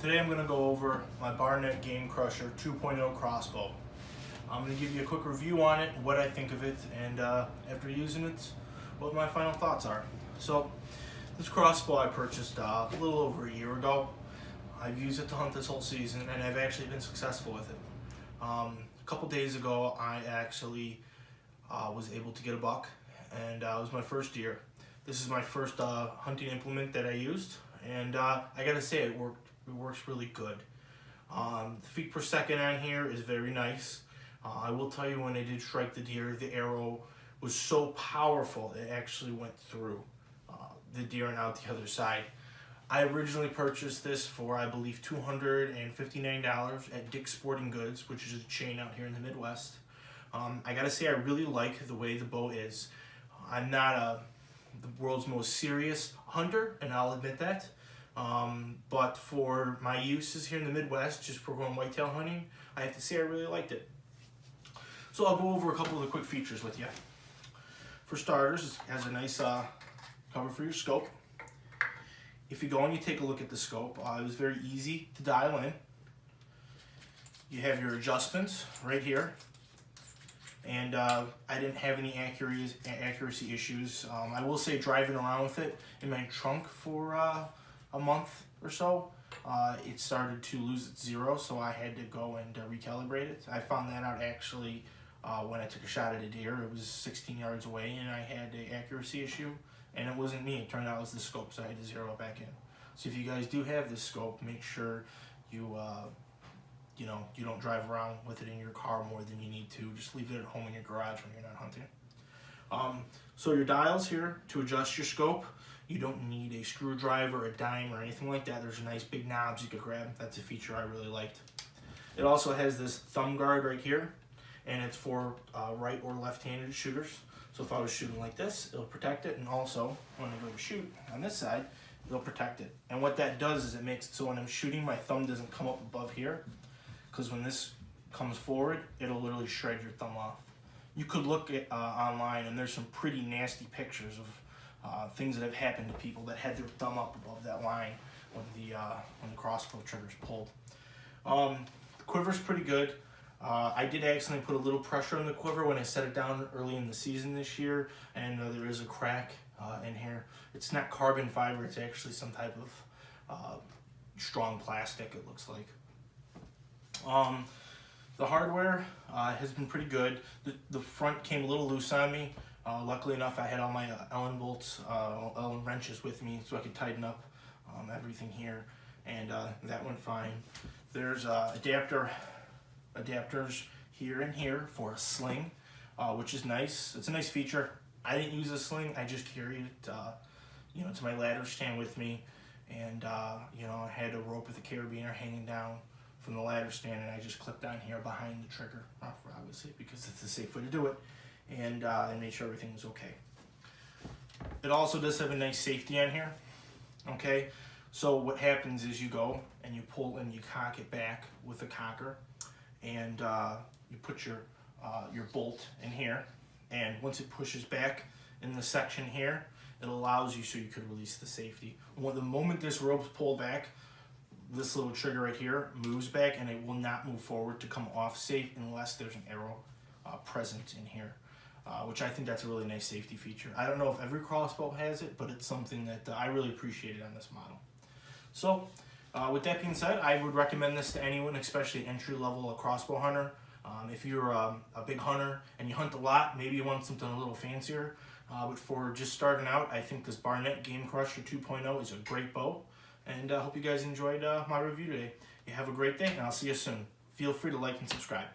Today I'm going to go over my Barnett Game Crusher 2.0 Crossbow. I'm going to give you a quick review on it, what I think of it, and after using it, what my final thoughts are. So, this crossbow I purchased a little over a year ago. I've used it to hunt this whole season, and I've actually been successful with it. A couple days ago, I actually was able to get a buck, and it was my first deer. This is my first hunting implement that I used, and I gotta say it works really good. The feet per second on here is very nice. I will tell you, when I did strike the deer, the arrow was so powerful it actually went through the deer and out the other side. I originally purchased this for, I believe, $259 at Dick's Sporting Goods, which is a chain out here in the Midwest. I gotta say, I really like the way the bow is. I'm not the world's most serious hunter, and I'll admit that. But for my uses here in the Midwest, just for going whitetail hunting, I have to say I really liked it. So I'll go over a couple of the quick features with you. For starters, it has a nice cover for your scope. If you go and you take a look at the scope, it was very easy to dial in. You have your adjustments right here. And I didn't have any accuracy issues. I will say, driving around with it in my trunk for a month or so, it started to lose its zero, so I had to go and recalibrate it. I found that out actually when I took a shot at a deer. It was 16 yards away and I had an accuracy issue, and it wasn't me. It turned out it was the scope, so I had to zero it back in. So if you guys do have this scope, make sure you you don't drive around with it in your car more than you need to. Just leave it at home in your garage when you're not hunting. So your dials here to adjust your scope. You don't need a screwdriver, a dime, or anything like that. There's nice big knobs you could grab. That's a feature I really liked. It also has this thumb guard right here, and it's for right or left-handed shooters. So if I was shooting like this, it'll protect it, and also when I go to shoot on this side, it'll protect it. And what that does is it makes it so when I'm shooting, my thumb doesn't come up above here, because when this comes forward, it'll literally shred your thumb off. You could look at online, and there's some pretty nasty pictures of things that have happened to people that had their thumb up above that line when the crossbow trigger's pulled. The quiver's pretty good. I did accidentally put a little pressure on the quiver when I set it down early in the season this year, and there is a crack in here. It's not carbon fiber, it's actually some type of strong plastic, it looks like. The hardware has been pretty good. The front came a little loose on me. Luckily enough, I had all my Allen bolts, Allen wrenches with me, so I could tighten up everything here, and that went fine. There's adapters here and here for a sling, which is nice. It's a nice feature. I didn't use a sling. I just carried it, to my ladder stand with me, and I had a rope with a carabiner hanging down from the ladder stand, and I just clipped on here behind the trigger, obviously, because it's a safe way to do it, and I made sure everything was okay. It also does have a nice safety on here. Okay, so what happens is you go and you pull and you cock it back with a cocker, and you put your bolt in here, and once it pushes back in the section here, it allows you so you could release the safety. The moment this rope's pulled back, this little trigger right here moves back, and it will not move forward to come off safe unless there's an arrow present in here, which I think that's a really nice safety feature. I don't know if every crossbow has it, but it's something that I really appreciated on this model. So with that being said, I would recommend this to anyone, especially entry-level crossbow hunter. If you're a big hunter and you hunt a lot, maybe you want something a little fancier. But for just starting out, I think this Barnett Game Crusher 2.0 is a great bow. And I hope you guys enjoyed my review today. You have a great day, and I'll see you soon. Feel free to like and subscribe.